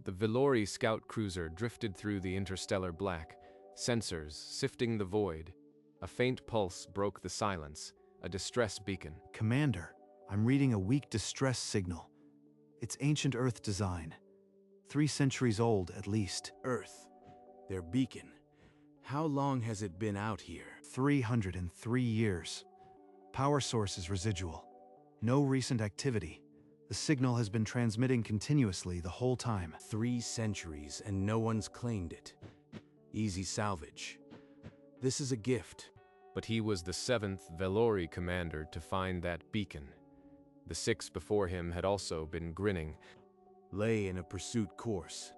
The Vellori scout cruiser drifted through the interstellar black, sensors sifting the void. A faint pulse broke the silence, a distress beacon. Commander, I'm reading a weak distress signal. It's ancient Earth design. 3 centuries old, at least. Earth. Their beacon. How long has it been out here? 303 years. Power source is residual. No recent activity. The signal has been transmitting continuously the whole time. 3 centuries and no one's claimed it. Easy salvage. This is a gift. But he was the 7th Vellori commander to find that beacon. The 6 before him had also been grinning. Lay in a pursuit course.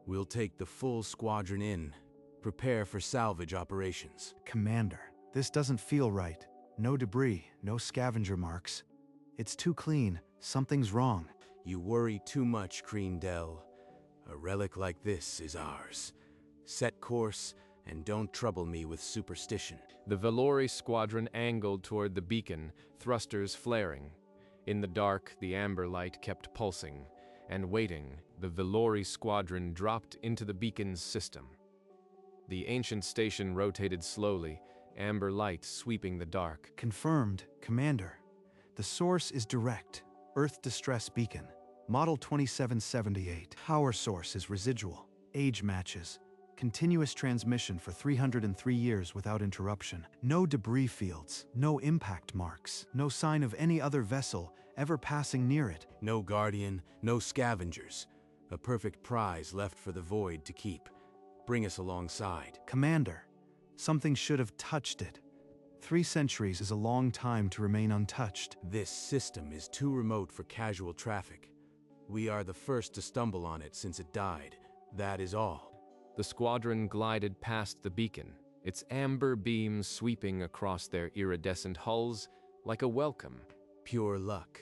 We'll take the full squadron in. Prepare for salvage operations. Commander, this doesn't feel right. No debris, no scavenger marks. It's too clean. Something's wrong. You worry too much, Creendell. A relic like this is ours. Set course, and don't trouble me with superstition. The Vellori squadron angled toward the beacon, thrusters flaring. In the dark, the amber light kept pulsing, and waiting, the Vellori squadron dropped into the beacon's system. The ancient station rotated slowly, amber light sweeping the dark. Confirmed, Commander. The source is direct. Earth Distress Beacon. Model 2778. Power source is residual. Age matches. Continuous transmission for 303 years without interruption. No debris fields. No impact marks. No sign of any other vessel ever passing near it. No guardian, no scavengers. A perfect prize left for the void to keep. Bring us alongside. Commander, something should have touched it. 3 centuries is a long time to remain untouched. This system is too remote for casual traffic. We are the first to stumble on it since it died. That is all. The squadron glided past the beacon, its amber beams sweeping across their iridescent hulls like a welcome. Pure luck.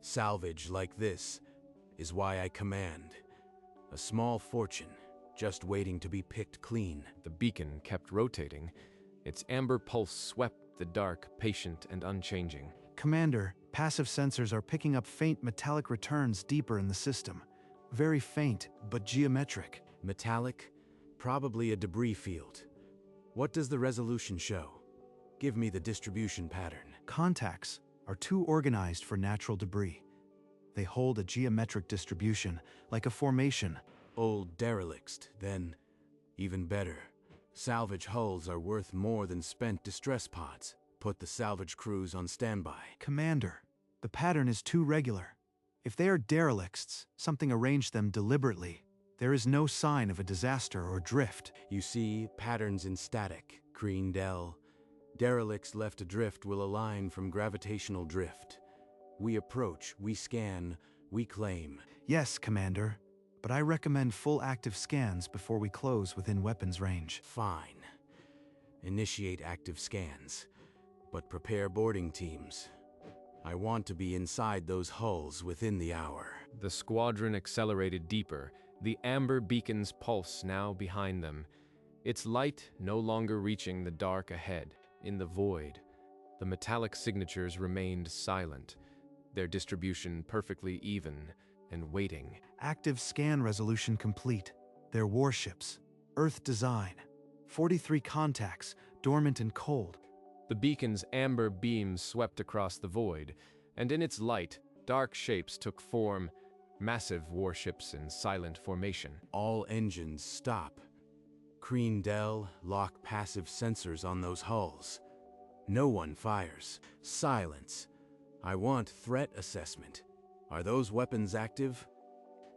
Salvage like this is why I command. A small fortune, just waiting to be picked clean. The beacon kept rotating. Its amber pulse swept the dark, patient and unchanging. Commander, passive sensors are picking up faint metallic returns deeper in the system. Very faint, but geometric. Metallic? Probably a debris field. What does the resolution show? Give me the distribution pattern. Contacts are too organized for natural debris. They hold a geometric distribution, like a formation. Old derelicts, then. Even better. Salvage hulls are worth more than spent distress pods. Put the salvage crews on standby. Commander, the pattern is too regular. If they are derelicts, something arranged them deliberately. There is no sign of a disaster or drift. You see patterns in static, Creendell. Derelicts left adrift will align from gravitational drift. We approach, we scan, we claim. Yes, Commander, but I recommend full active scans before we close within weapons range. Fine. Initiate active scans, but prepare boarding teams. I want to be inside those hulls within the hour. The squadron accelerated deeper, the amber beacon's pulse now behind them, its light no longer reaching the dark ahead. In the void, the metallic signatures remained silent, their distribution perfectly even and waiting. Active scan resolution complete. Their warships. Earth design. 43 contacts, dormant and cold. The beacon's amber beams swept across the void, and in its light, dark shapes took form, massive warships in silent formation. All engines stop. Creendell, lock passive sensors on those hulls. No one fires. Silence. I want threat assessment. Are those weapons active?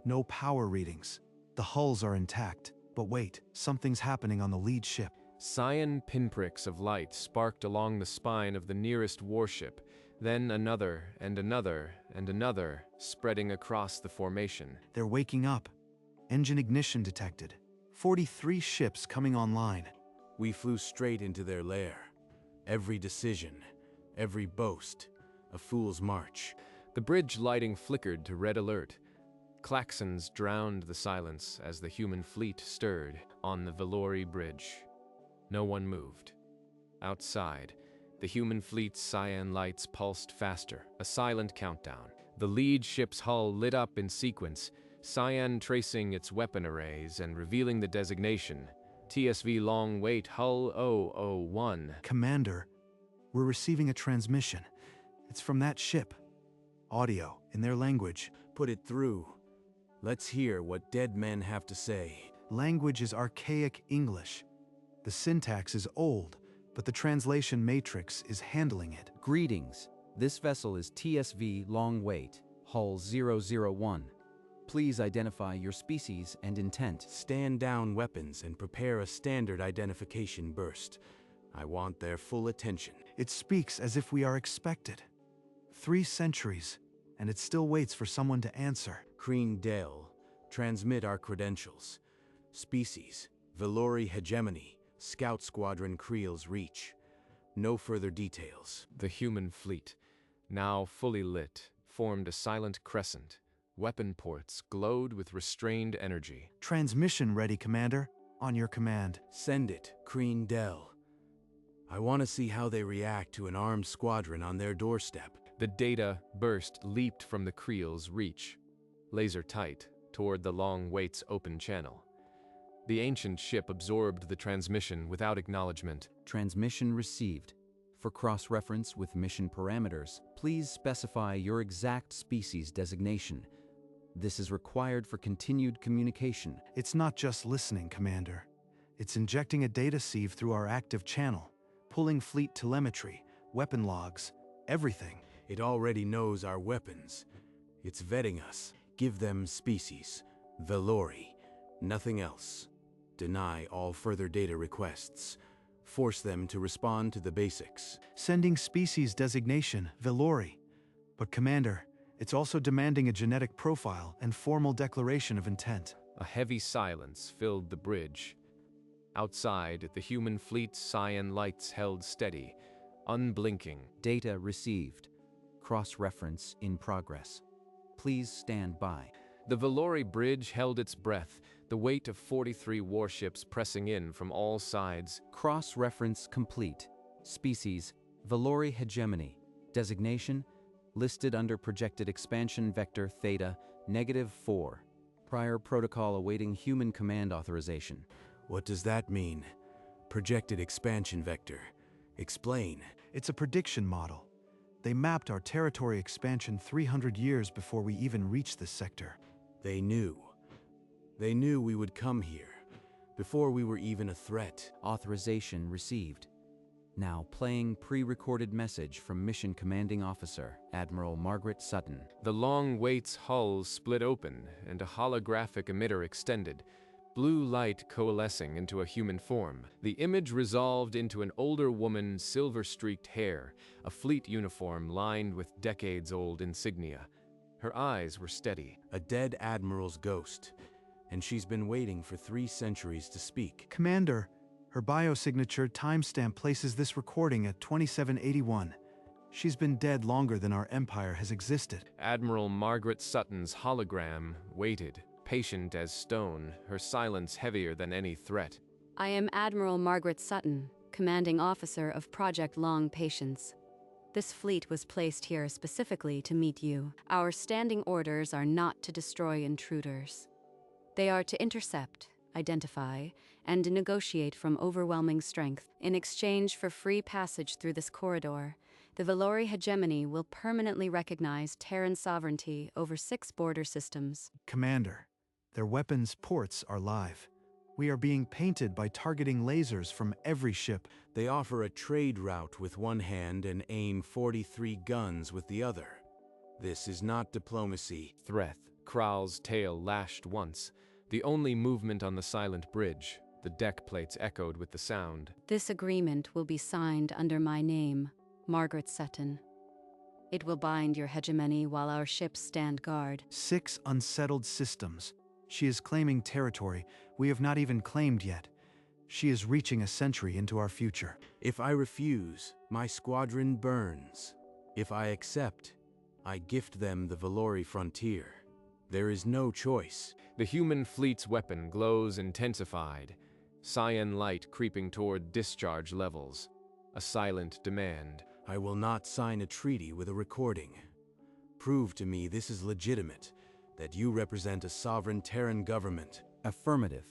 No power readings. The hulls are intact. But wait, something's happening on the lead ship. Cyan pinpricks of light sparked along the spine of the nearest warship, then another and another and another, spreading across the formation. They're waking up. Engine ignition detected. 43 ships coming online. We flew straight into their lair. Every decision, every boast, a fool's march. The bridge lighting flickered to red alert. Klaxons drowned the silence as the human fleet stirred on the Vellori bridge. No one moved. Outside, the human fleet's cyan lights pulsed faster, a silent countdown. The lead ship's hull lit up in sequence, Cyan tracing its weapon arrays and revealing the designation, TSV Long Wait Hull 001. Commander, we're receiving a transmission. It's from that ship. Audio, in their language. Put it through. Let's hear what dead men have to say. Language is archaic English. The syntax is old, but the translation matrix is handling it. Greetings. This vessel is TSV Long Wait, Hull 001. Please identify your species and intent. Stand down weapons and prepare a standard identification burst. I want their full attention. It speaks as if we are expected. 3 centuries, and it still waits for someone to answer. Kreen Dell, transmit our credentials. Species, Valori hegemony, Scout Squadron Creel's reach. No further details. The human fleet, now fully lit, formed a silent crescent. Weapon ports glowed with restrained energy. Transmission ready, Commander. On your command. Send it, Kreen Dell. I want to see how they react to an armed squadron on their doorstep. The data burst leaped from the Creel's reach, laser tight, toward the Long Wait's open channel. The ancient ship absorbed the transmission without acknowledgement. Transmission received. For cross-reference with mission parameters, please specify your exact species designation. This is required for continued communication. It's not just listening, Commander. It's injecting a data sieve through our active channel, pulling fleet telemetry, weapon logs, everything. It already knows our weapons. It's vetting us. Give them species. Valori. Nothing else. Deny all further data requests. Force them to respond to the basics. Sending species designation, Valori. But Commander, it's also demanding a genetic profile and formal declaration of intent. A heavy silence filled the bridge. Outside, the human fleet's cyan lights held steady, unblinking. Data received. Cross-reference in progress. Please stand by. The Valori bridge held its breath, the weight of 43 warships pressing in from all sides. Cross-reference complete. Species, Valori hegemony. Designation, listed under projected expansion vector theta -4. Prior protocol awaiting human command authorization. What does that mean? Projected expansion vector. Explain. It's a prediction model. They mapped our territory expansion 300 years before we even reached this sector. They knew. They knew we would come here, before we were even a threat. Authorization received. Now playing pre-recorded message from Mission Commanding Officer, Admiral Margaret Sutton. The Long Wait's hull split open and a holographic emitter extended, blue light coalescing into a human form. The image resolved into an older woman's silver-streaked hair, a fleet uniform lined with decades-old insignia. Her eyes were steady. A dead admiral's ghost, and she's been waiting for 3 centuries to speak. Commander, her biosignature timestamp places this recording at 2781. She's been dead longer than our empire has existed. Admiral Margaret Sutton's hologram waited, patient as stone, her silence heavier than any threat. I am Admiral Margaret Sutton, Commanding Officer of Project Long Patience. This fleet was placed here specifically to meet you. Our standing orders are not to destroy intruders. They are to intercept, identify, and negotiate from overwhelming strength. In exchange for free passage through this corridor, the Valori hegemony will permanently recognize Terran sovereignty over 6 border systems. Commander, their weapons ports are live. We are being painted by targeting lasers from every ship. They offer a trade route with one hand and aim 43 guns with the other. This is not diplomacy. Threth, Kral's tail lashed once, the only movement on the silent bridge. The deck plates echoed with the sound. This agreement will be signed under my name, Margaret Sutton. It will bind your hegemony while our ships stand guard. 6 unsettled systems. She is claiming territory we have not even claimed yet. She is reaching a century into our future. If I refuse, my squadron burns. If I accept, I gift them the Valori frontier. There is no choice. The human fleet's weapon glows intensified, cyan light creeping toward discharge levels. A silent demand. I will not sign a treaty with a recording. Prove to me this is legitimate, that you represent a sovereign Terran government. Affirmative.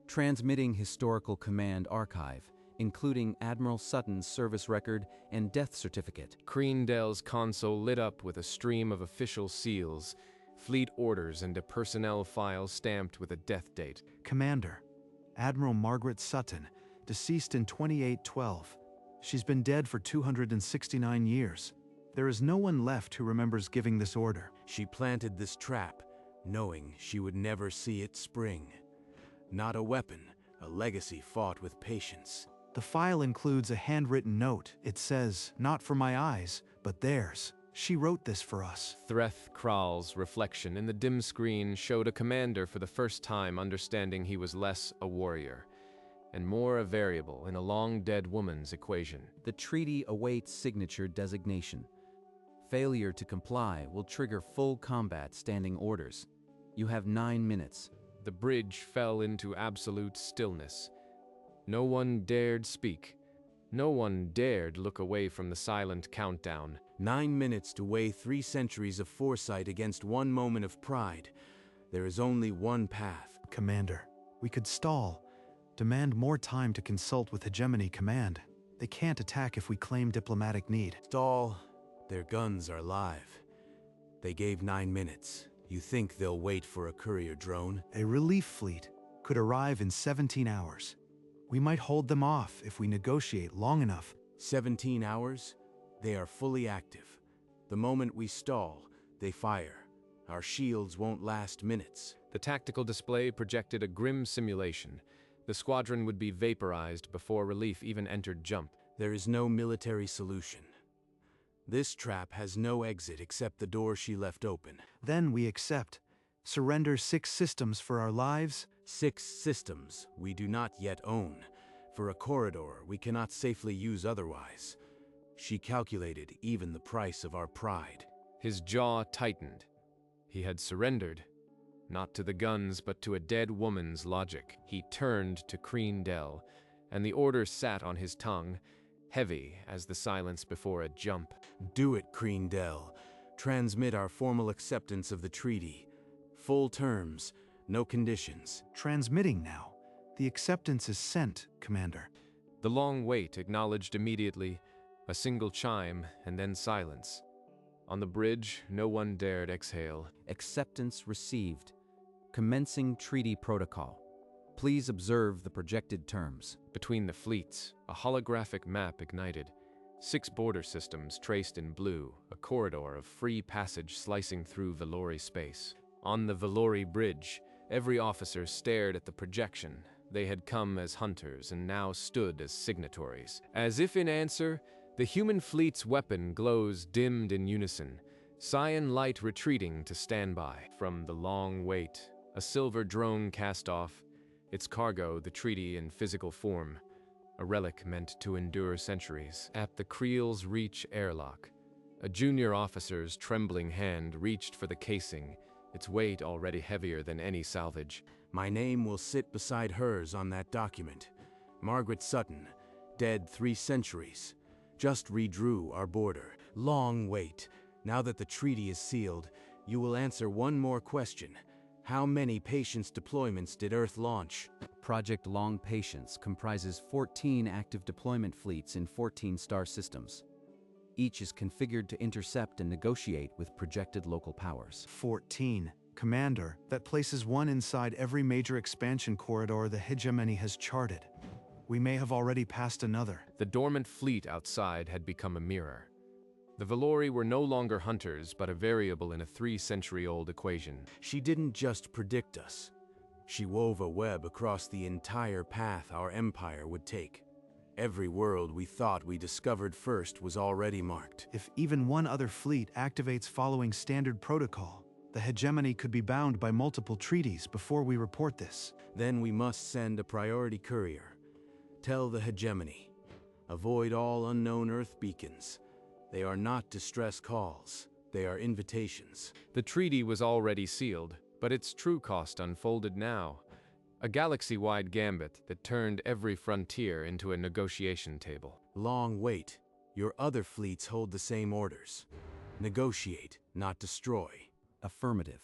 Transmitting historical command archive, including Admiral Sutton's service record and death certificate. Creendale's console lit up with a stream of official seals, fleet orders, and a personnel file stamped with a death date. Commander, Admiral Margaret Sutton, deceased in 2812. She's been dead for 269 years. There is no one left who remembers giving this order. She planted this trap, knowing she would never see it spring. Not a weapon, a legacy fought with patience. The file includes a handwritten note. It says, "Not for my eyes, but theirs." She wrote this for us. Threth Kral's reflection in the dim screen showed a commander for the first time understanding he was less a warrior and more a variable in a long-dead woman's equation. The treaty awaits signature designation. Failure to comply will trigger full combat standing orders. You have 9 minutes. The bridge fell into absolute stillness. No one dared speak. No one dared look away from the silent countdown. 9 minutes to weigh 3 centuries of foresight against 1 moment of pride. There is only one path. Commander, we could stall. Demand more time to consult with Hegemony Command. They can't attack if we claim diplomatic need. Stall. Their guns are live. They gave 9 minutes. You think they'll wait for a courier drone? A relief fleet could arrive in 17 hours. We might hold them off if we negotiate long enough. 17 hours? They are fully active. The moment we stall, they fire. Our shields won't last minutes. The tactical display projected a grim simulation. The squadron would be vaporized before relief even entered jump. There is no military solution. This trap has no exit except the door she left open. Then we accept. Surrender 6 systems for our lives. 6 systems we do not yet own. For a corridor we cannot safely use otherwise. She calculated even the price of our pride. His jaw tightened. He had surrendered, not to the guns, but to a dead woman's logic. He turned to Creendale, and the order sat on his tongue, heavy as the silence before a jump. Do it, Creendale. Transmit our formal acceptance of the treaty. Full terms, no conditions. Transmitting now. The acceptance is sent, Commander. The long wait acknowledged immediately, a single chime, and then silence. On the bridge, no one dared exhale. Acceptance received. Commencing treaty protocol. Please observe the projected terms. Between the fleets, a holographic map ignited. 6 border systems traced in blue, a corridor of free passage slicing through Valori space. On the Valori bridge, every officer stared at the projection. They had come as hunters and now stood as signatories. As if in answer, the human fleet's weapon glows dimmed in unison, cyan light retreating to standby. From the long wait, a silver drone cast off, its cargo the treaty in physical form, a relic meant to endure centuries. At the Creel's Reach airlock, a junior officer's trembling hand reached for the casing, its weight already heavier than any salvage. My name will sit beside hers on that document. Margaret Sutton, dead 3 centuries. Just redrew our border. Long wait. Now that the treaty is sealed, you will answer one more question. How many Patience deployments did Earth launch? Project Long Patience comprises 14 active deployment fleets in 14 star systems. Each is configured to intercept and negotiate with projected local powers. 14. Commander, that places one inside every major expansion corridor the Hegemony has charted. We may have already passed another. The dormant fleet outside had become a mirror. The Valori were no longer hunters, but a variable in a 3-century-old equation. She didn't just predict us. She wove a web across the entire path our empire would take. Every world we thought we discovered first was already marked. If even one other fleet activates following standard protocol, the Hegemony could be bound by multiple treaties before we report this. Then we must send a priority courier. Tell the Hegemony. Avoid all unknown Earth beacons. They are not distress calls. They are invitations. The treaty was already sealed, but its true cost unfolded now. A galaxy-wide gambit that turned every frontier into a negotiation table. Long wait. Your other fleets hold the same orders. Negotiate, not destroy. Affirmative.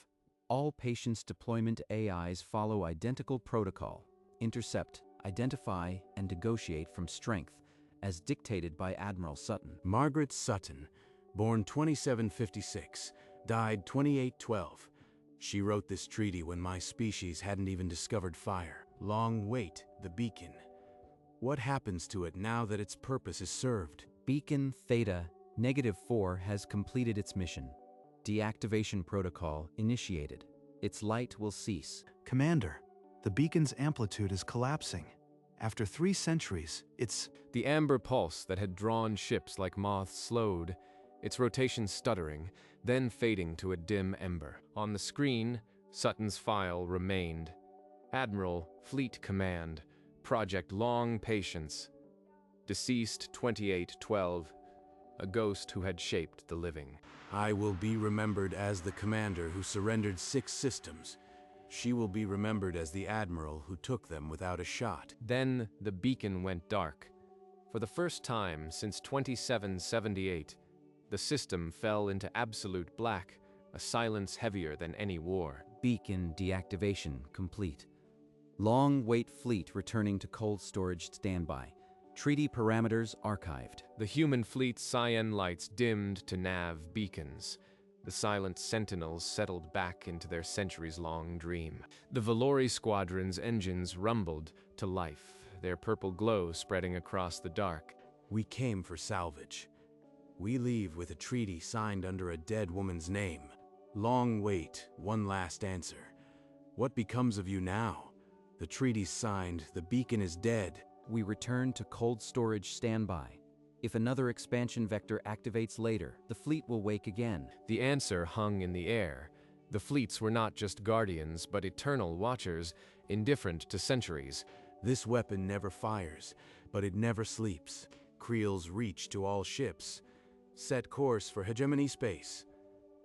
All patience deployment AIs follow identical protocol: intercept, identify, and negotiate from strength, as dictated by Admiral Sutton. Margaret Sutton, born 2756, died 2812. She wrote this treaty when my species hadn't even discovered fire. Long wait, the beacon. What happens to it now that its purpose is served? Beacon Theta -4 has completed its mission. Deactivation protocol initiated. Its light will cease. Commander, the beacon's amplitude is collapsing. After 3 centuries, it's... The amber pulse that had drawn ships like moths slowed, its rotation stuttering, then fading to a dim ember. On the screen, Sutton's file remained. Admiral, Fleet Command, Project Long Patience. Deceased 2812, a ghost who had shaped the living. I will be remembered as the commander who surrendered 6 systems. She will be remembered as the admiral who took them without a shot. Then the beacon went dark. For the first time since 2778, the system fell into absolute black, a silence heavier than any war. Beacon deactivation complete. Long wait fleet returning to cold storage standby. Treaty parameters archived. The human fleet's cyan lights dimmed to nav beacons. The silent sentinels settled back into their centuries-long dream. The Valori squadron's engines rumbled to life, their purple glow spreading across the dark. We came for salvage. We leave with a treaty signed under a dead woman's name. Long wait, one last answer. What becomes of you now? The treaty's signed, the beacon is dead. We return to cold storage standby. If another expansion vector activates later, the fleet will wake again. The answer hung in the air. The fleets were not just guardians, but eternal watchers, indifferent to centuries. This weapon never fires, but it never sleeps. Creel's reach to all ships. Set course for hegemony space.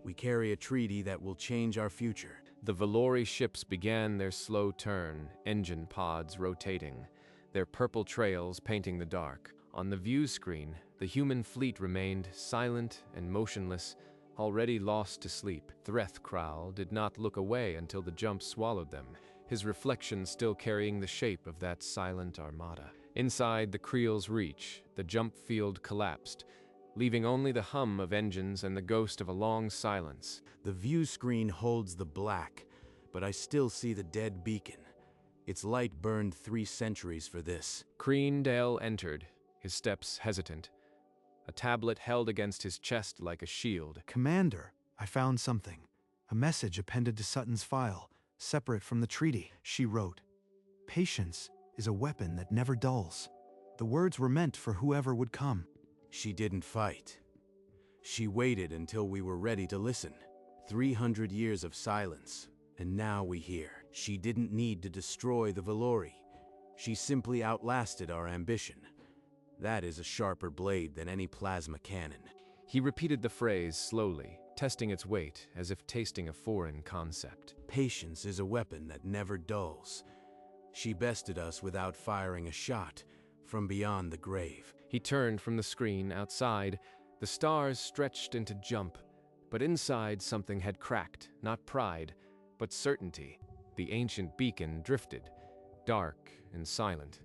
We carry a treaty that will change our future. The Valori ships began their slow turn, engine pods rotating, their purple trails painting the dark. On the view screen, the human fleet remained silent and motionless, already lost to sleep. Threthkral did not look away until the jump swallowed them, his reflection still carrying the shape of that silent armada. Inside the Creel's reach, the jump field collapsed, leaving only the hum of engines and the ghost of a long silence. The view screen holds the black, but I still see the dead beacon. Its light burned 3 centuries for this. Creendale entered, his steps hesitant, a tablet held against his chest like a shield. Commander, I found something. A message appended to Sutton's file, separate from the treaty. She wrote, "Patience is a weapon that never dulls." The words were meant for whoever would come. She didn't fight. She waited until we were ready to listen. 300 years of silence, and now we hear. She didn't need to destroy the Valori. She simply outlasted our ambition. That is a sharper blade than any plasma cannon. He repeated the phrase slowly, testing its weight as if tasting a foreign concept. Patience is a weapon that never dulls. She bested us without firing a shot from beyond the grave. He turned from the screen outside. The stars stretched into jump, but inside something had cracked, not pride, but certainty. The ancient beacon drifted, dark and silent.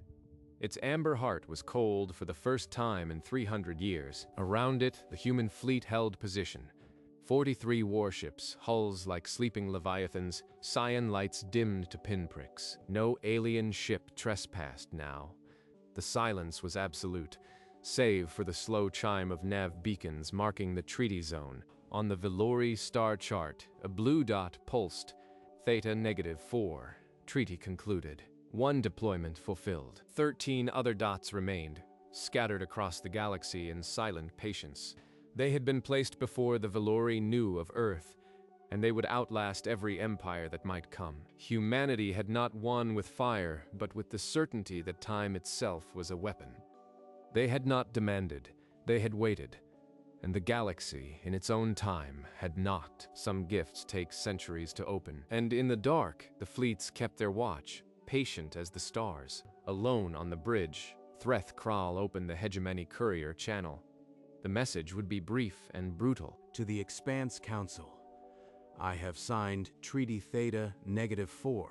Its amber heart was cold for the first time in 300 years. Around it, the human fleet held position. 43 warships, hulls like sleeping leviathans, cyan lights dimmed to pinpricks. No alien ship trespassed now. The silence was absolute, save for the slow chime of nav beacons marking the treaty zone. On the Valori star chart, a blue dot pulsed. Theta -4. Treaty concluded. 1 deployment fulfilled. 13 other dots remained, scattered across the galaxy in silent patience. They had been placed before the Valori knew of Earth, and they would outlast every empire that might come. Humanity had not won with fire, but with the certainty that time itself was a weapon. They had not demanded, they had waited, and the galaxy, in its own time, had knocked. Some gifts take centuries to open, and in the dark, the fleets kept their watch, patient as the stars. Alone on the bridge, Threthkral opened the Hegemony courier channel. The message would be brief and brutal. To the Expanse Council, I have signed Treaty Theta -4.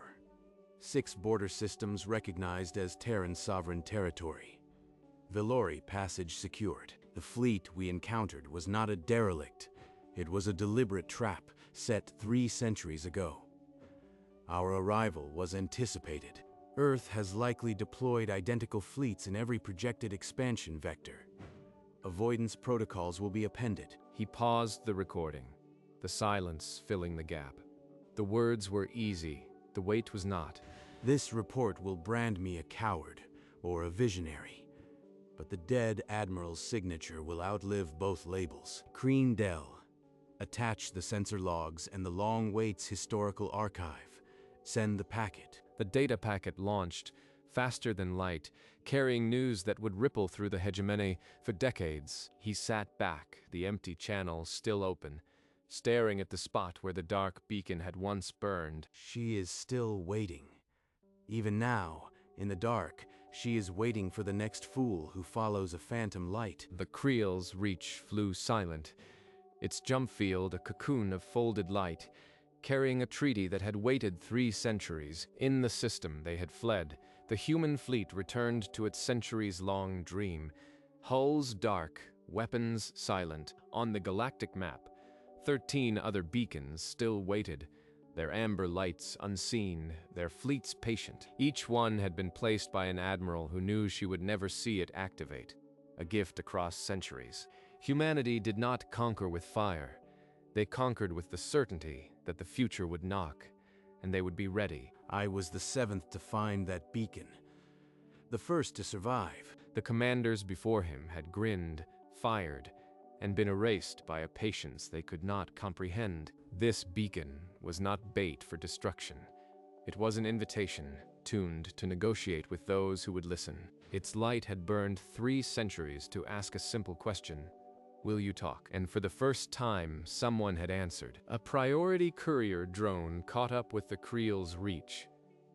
6 border systems recognized as Terran sovereign territory. Velori passage secured. The fleet we encountered was not a derelict. It was a deliberate trap set 3 centuries ago. Our arrival was anticipated. Earth has likely deployed identical fleets in every projected expansion vector. Avoidance protocols will be appended. He paused the recording, the silence filling the gap. The words were easy, the weight was not. This report will brand me a coward or a visionary, but the dead Admiral's signature will outlive both labels. Kreen Dell. Attach the sensor logs and the Long Waits historical archive. Send the packet. The data packet launched, faster than light, carrying news that would ripple through the hegemony for decades. He sat back, the empty channel still open, staring at the spot where the dark beacon had once burned. She is still waiting. Even now, in the dark, she is waiting for the next fool who follows a phantom light. The Creel's reach flew silent, its jump field a cocoon of folded light, carrying a treaty that had waited 3 centuries. In the system they had fled, the human fleet returned to its centuries-long dream. Hulls dark, weapons silent. On the galactic map, 13 other beacons still waited, their amber lights unseen, their fleets patient. Each one had been placed by an admiral who knew she would never see it activate, a gift across centuries. Humanity did not conquer with fire. They conquered with the certainty that the future would knock, and they would be ready. I was the 7th to find that beacon, the first to survive. The commanders before him had grinned, fired, and been erased by a patience they could not comprehend. This beacon was not bait for destruction. It was an invitation, tuned to negotiate with those who would listen. Its light had burned 3 centuries to ask a simple question. Will you talk? And for the first time, someone had answered. A priority courier drone caught up with the Creel's reach,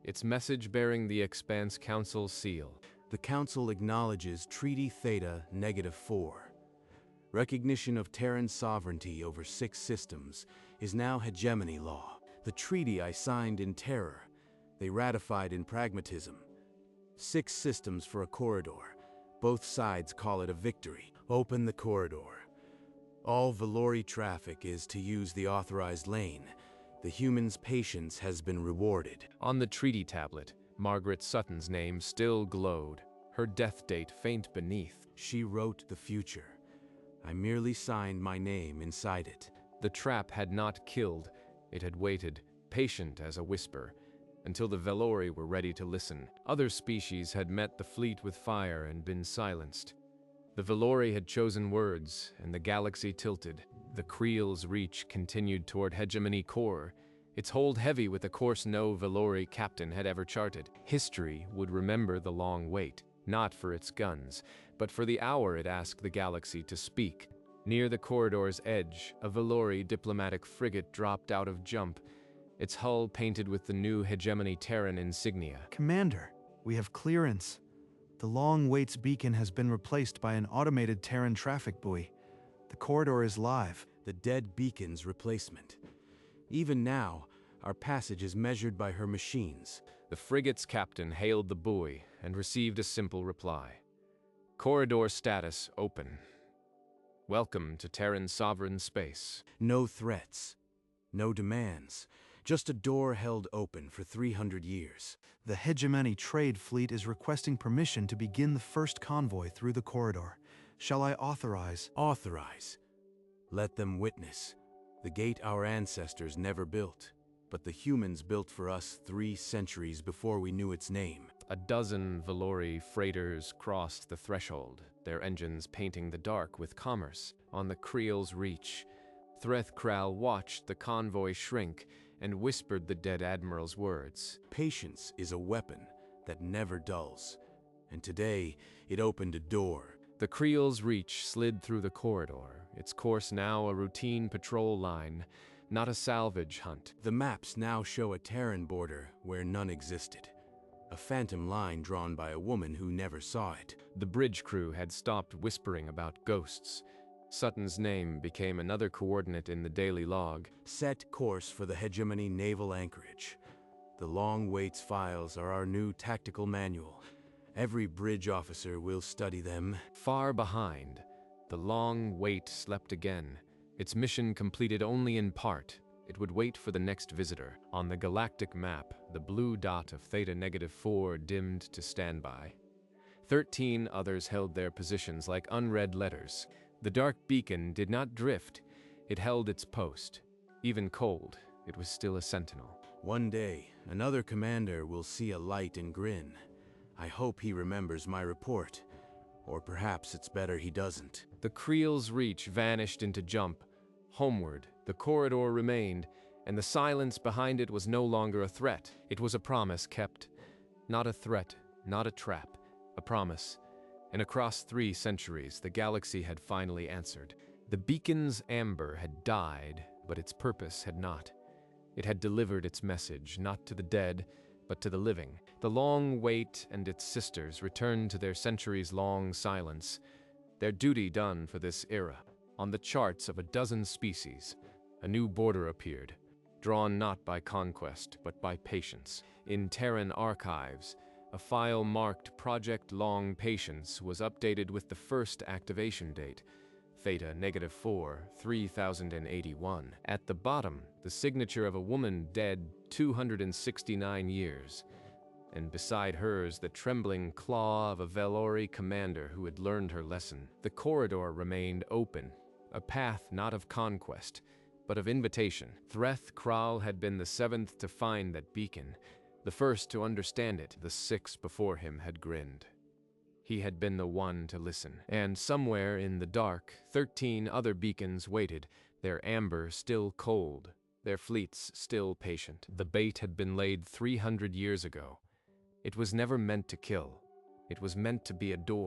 its message bearing the Expanse Council's seal. The Council acknowledges Treaty Theta -4. Recognition of Terran sovereignty over 6 systems is now hegemony law. The treaty I signed in terror, they ratified in pragmatism. 6 systems for a corridor. Both sides call it a victory. Open the corridor. All Velori traffic is to use the authorized lane. The human's patience has been rewarded. On the treaty tablet, Margaret Sutton's name still glowed, her death date faint beneath. She wrote the future. I merely signed my name inside it. The trap had not killed. It had waited, patient as a whisper, until the Velori were ready to listen. Other species had met the fleet with fire and been silenced. The Velori had chosen words, and the galaxy tilted. The Creel's reach continued toward Hegemony Core, its hold heavy with a course no Velori captain had ever charted. History would remember the long wait, not for its guns, but for the hour it asked the galaxy to speak. Near the corridor's edge, a Velori diplomatic frigate dropped out of jump, its hull painted with the new Hegemony Terran insignia. Commander, we have clearance. The Long Waits beacon has been replaced by an automated Terran traffic buoy. The corridor is live. The dead beacon's replacement. Even now, our passage is measured by her machines. The frigate's captain hailed the buoy and received a simple reply. Corridor status open. Welcome to Terran sovereign space. No threats. No demands. Just a door held open for 300 years. The Hegemony trade fleet is requesting permission to begin the first convoy through the corridor. Shall I authorize? Authorize. Let them witness. The gate our ancestors never built, but the humans built for us 3 centuries before we knew its name. A dozen Velori freighters crossed the threshold, their engines painting the dark with commerce. On the Creel's reach, Threth watched the convoy shrink and whispered the dead admiral's words. Patience is a weapon that never dulls, and today it opened a door. The Creel's reach slid through the corridor, its course now a routine patrol line, not a salvage hunt. The maps now show a Terran border where none existed. A phantom line drawn by a woman who never saw it. The bridge crew had stopped whispering about ghosts. Sutton's name became another coordinate in the daily log. Set course for the Hegemony Naval Anchorage. The Long Waits files are our new tactical manual. Every bridge officer will study them. Far behind, the Long Wait slept again. Its mission completed only in part. It would wait for the next visitor. On the galactic map, the blue dot of Theta -4 dimmed to standby. 13 others held their positions like unread letters. The dark beacon did not drift. It held its post. Even cold, it was still a sentinel. One day, another commander will see a light and grin. I hope he remembers my report. Or perhaps it's better he doesn't. The Creel's reach vanished into jump. Homeward, the corridor remained, and the silence behind it was no longer a threat. It was a promise kept. Not a threat, not a trap, a promise. And across 3 centuries, the galaxy had finally answered. The beacon's amber had died, but its purpose had not. It had delivered its message, not to the dead, but to the living. The Long Wait and its sisters returned to their centuries-long silence, their duty done for this era. On the charts of a dozen species, a new border appeared, drawn not by conquest, but by patience. In Terran archives, a file marked Project Long Patience was updated with the first activation date, Theta -4, 3081. At the bottom, the signature of a woman dead 269 years, and beside hers the trembling claw of a Velori commander who had learned her lesson. The corridor remained open, a path not of conquest, but of invitation. Threth Kral had been the 7th to find that beacon, the first to understand it. The 6 before him had grinned. He had been the one to listen. And somewhere in the dark, 13 other beacons waited, their amber still cold, their fleets still patient. The bait had been laid 300 years ago. It was never meant to kill. It was meant to be a door.